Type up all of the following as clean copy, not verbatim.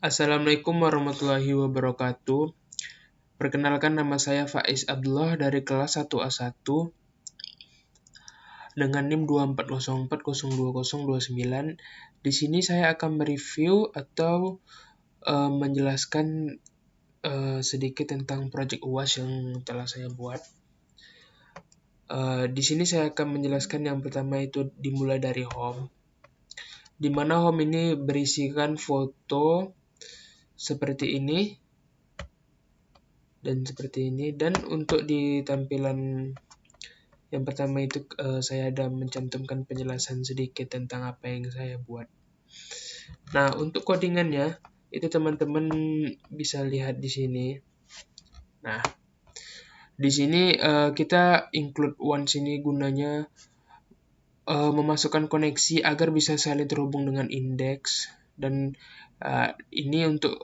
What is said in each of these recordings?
Assalamualaikum warahmatullahi wabarakatuh. Perkenalkan, nama saya Faiz Abdullah dari kelas 1A1 dengan NIM 2404020029. Di sini saya akan mereview atau menjelaskan sedikit tentang proyek UAS yang telah saya buat. Di sini saya akan menjelaskan yang pertama itu dimulai dari home, di mana home ini berisikan foto seperti ini dan seperti ini. Dan untuk di tampilan yang pertama itu saya ada mencantumkan penjelasan sedikit tentang apa yang saya buat. Nah, untuk codingannya itu teman-teman bisa lihat di sini. Nah, di sini kita include once ini gunanya memasukkan koneksi agar bisa saling terhubung dengan indeks, dan ini untuk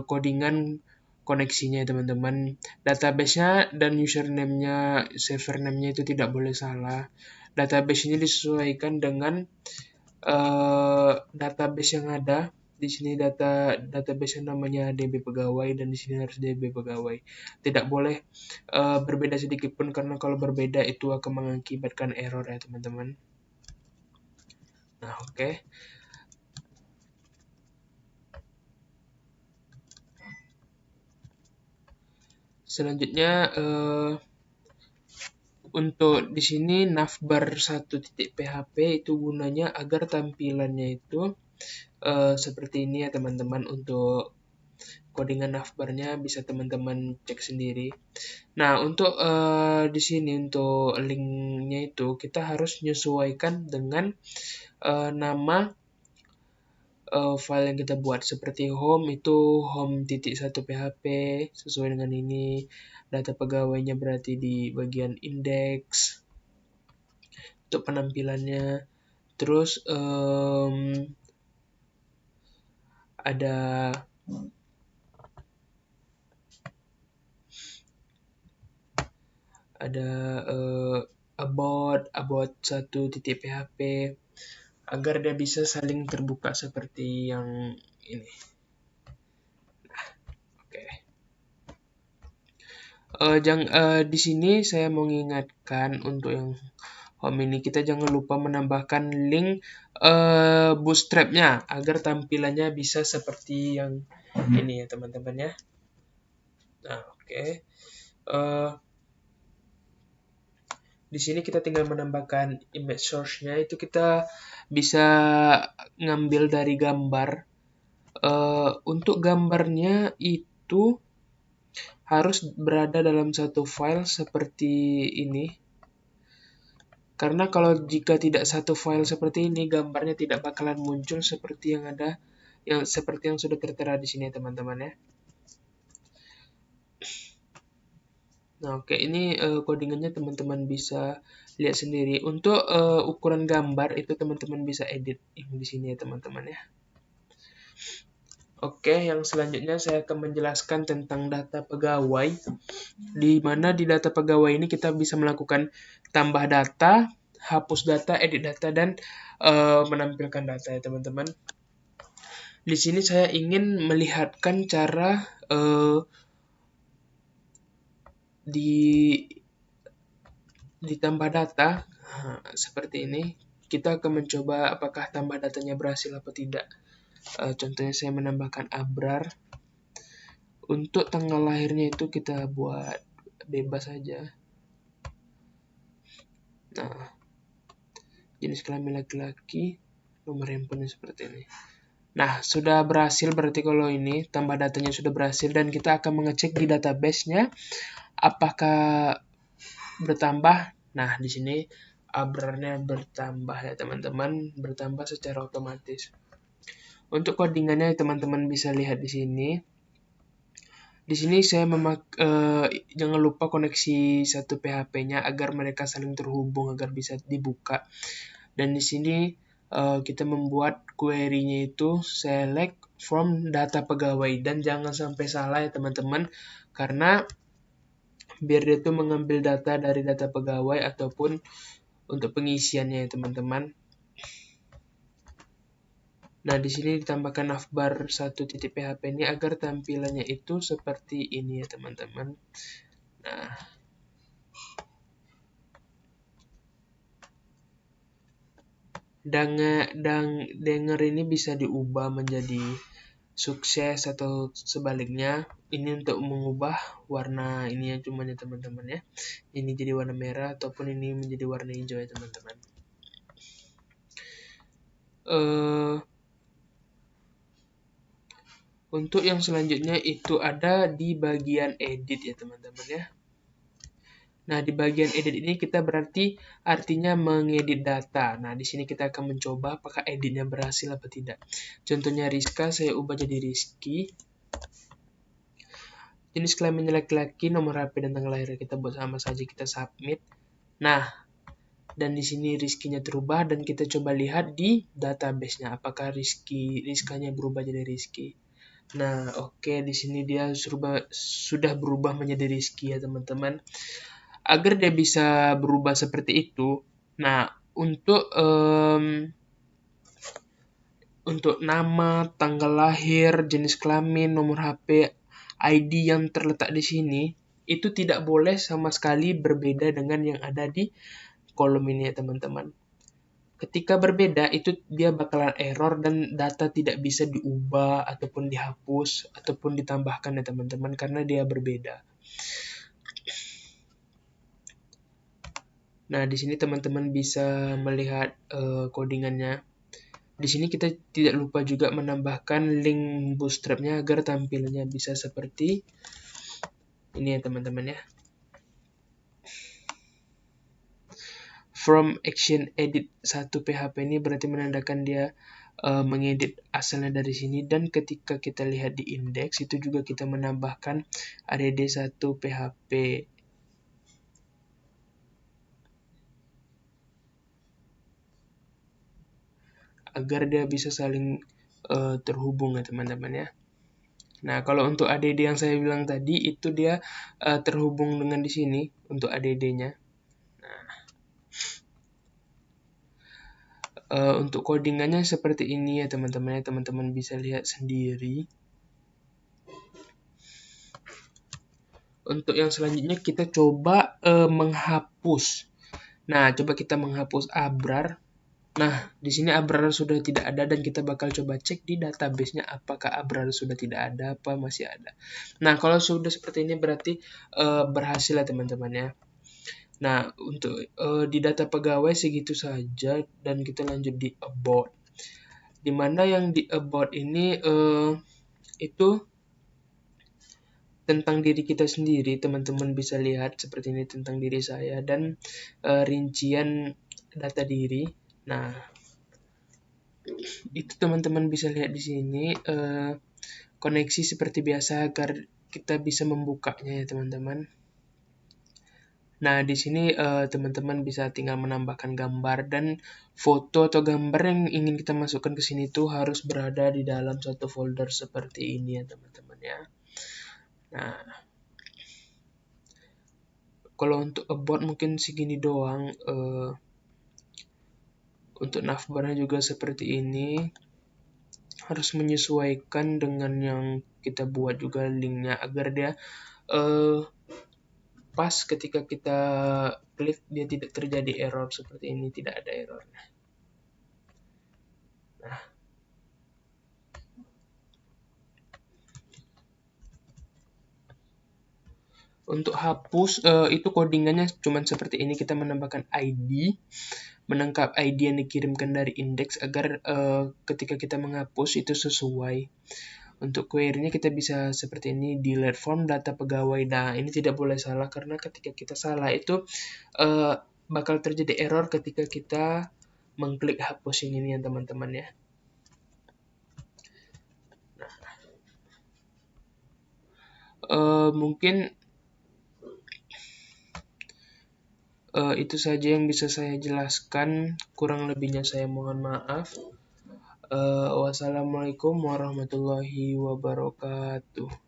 codingan koneksinya teman-teman. Database-nya dan username-nya, server name-nya itu tidak boleh salah. Database ini disesuaikan dengan database yang ada. Di sini database yang namanya DB pegawai, dan di sini harus DB pegawai. Tidak boleh berbeda sedikit pun, karena kalau berbeda itu akan mengakibatkan error ya teman-teman. Nah, oke. Selanjutnya untuk di sini navbar 1.php itu gunanya agar tampilannya itu seperti ini ya teman-teman. Untuk codingan navbarnya bisa teman-teman cek sendiri. Nah, untuk di sini untuk linknya itu kita harus menyesuaikan dengan nama file yang kita buat. Seperti home itu home.1php sesuai dengan ini. Data pegawainya berarti di bagian indeks untuk penampilannya. Terus ada about 1.php agar dia bisa saling terbuka seperti yang ini. Nah, oke. Di sini saya mau mengingatkan untuk yang home ini, kita jangan lupa menambahkan link bootstrap-nya agar tampilannya bisa seperti yang ini ya teman-teman ya. Nah, oke. Di sini kita tinggal menambahkan image source-nya, itu kita bisa ngambil dari gambar. Untuk gambarnya itu harus berada dalam satu file seperti ini. Karena kalau jika tidak satu file seperti ini, gambarnya tidak bakalan muncul seperti yang ada, seperti yang sudah tertera di sini teman-teman ya. Nah, oke, ini codingannya teman-teman bisa lihat sendiri. Untuk ukuran gambar itu teman-teman bisa edit yang di sini ya teman-teman ya. Oke, yang selanjutnya saya akan menjelaskan tentang data pegawai. Di mana di data pegawai ini kita bisa melakukan tambah data, hapus data, edit data, dan menampilkan data ya teman-teman. Di sini saya ingin melihatkan cara ditambah data seperti ini. Kita akan mencoba apakah tambah datanya berhasil atau tidak. Contohnya saya menambahkan Abrar. Untuk tanggal lahirnya itu kita buat bebas saja. Nah, jenis kelamin laki-laki, nomor handphone seperti ini. Nah, sudah berhasil berarti kalau ini tambah datanya sudah berhasil, dan kita akan mengecek di database-nya apakah bertambah. Nah, di sini Abrarnya bertambah ya teman-teman, bertambah secara otomatis. Untuk codingannya teman-teman bisa lihat di sini. Di sini saya jangan lupa koneksi 1php-nya agar mereka saling terhubung agar bisa dibuka. Dan di sini kita membuat query-nya itu select from data pegawai, dan jangan sampai salah ya teman-teman, karena biar dia tuh mengambil data dari data pegawai ataupun untuk pengisiannya ya teman-teman. Nah, di sini ditambahkan navbar 1.php ini agar tampilannya itu seperti ini ya, teman-teman. Nah, denger ini bisa diubah menjadi sukses atau sebaliknya. Ini untuk mengubah warna ini ya, cuman ya teman-teman ya. Ini jadi warna merah ataupun ini menjadi warna hijau ya teman-teman. Untuk yang selanjutnya itu ada di bagian edit ya teman-teman ya. Nah, di bagian edit ini kita berarti artinya mengedit data. Nah, di sini kita akan mencoba apakah editnya berhasil atau tidak. Contohnya Rizka, saya ubah jadi Rizky. Jenis kelaminnya laki-laki, nomor HP dan tanggal lahir kita buat sama saja, kita submit. Nah, dan di sini Rizky-nya terubah dan kita coba lihat di database-nya apakah Rizkanya berubah jadi Rizky. Nah, oke, di sini dia sudah berubah menjadi Rizky ya, teman-teman. Agar dia bisa berubah seperti itu, nah untuk nama, tanggal lahir, jenis kelamin, nomor HP, ID yang terletak di sini itu tidak boleh sama sekali berbeda dengan yang ada di kolom ini ya teman-teman. Ketika berbeda itu dia bakalan error dan data tidak bisa diubah ataupun dihapus ataupun ditambahkan ya teman-teman karena dia berbeda. Nah, di sini teman-teman bisa melihat codingannya. Di sini kita tidak lupa juga menambahkan link bootstrapnya agar tampilannya bisa seperti ini ya teman-teman ya. From action edit 1.php ini berarti menandakan dia mengedit asalnya dari sini, dan ketika kita lihat di index itu juga kita menambahkan add 1.php agar dia bisa saling terhubung ya teman-teman ya. Nah, kalau untuk ADD yang saya bilang tadi itu dia terhubung dengan di sini untuk ADD-nya. Untuk codingannya seperti ini ya teman-teman. Teman-teman bisa lihat sendiri. Untuk yang selanjutnya kita coba menghapus. Nah, coba kita menghapus Abrar. Nah, di sini Abrar sudah tidak ada dan kita bakal coba cek di database-nya apakah Abrar sudah tidak ada apa masih ada. Nah, kalau sudah seperti ini berarti berhasil ya teman-teman ya. Nah, untuk di data pegawai segitu saja dan kita lanjut di about. Dimana yang di about ini itu tentang diri kita sendiri, teman-teman bisa lihat seperti ini tentang diri saya dan rincian data diri. Nah, itu teman-teman bisa lihat di sini koneksi seperti biasa agar kita bisa membukanya ya teman-teman. Nah, di sini teman-teman bisa tinggal menambahkan gambar dan foto atau gambar yang ingin kita masukkan ke sini tuh harus berada di dalam satu folder seperti ini ya teman-teman ya. Nah, kalau untuk about mungkin segini doang. Untuk navbarnya juga seperti ini. Harus menyesuaikan dengan yang kita buat juga linknya agar dia pas ketika kita klik dia tidak terjadi error seperti ini, tidak ada error. Nah, untuk hapus itu codingannya cuma seperti ini, kita menambahkan ID, menangkap ID yang dikirimkan dari index agar ketika kita menghapus itu sesuai. Untuk query-nya kita bisa seperti ini, delete form data pegawai. Nah, ini tidak boleh salah karena ketika kita salah itu bakal terjadi error ketika kita mengklik hapus ini ya teman-teman ya. Mungkin itu saja yang bisa saya jelaskan, kurang lebihnya saya mohon maaf. Wassalamualaikum warahmatullahi wabarakatuh.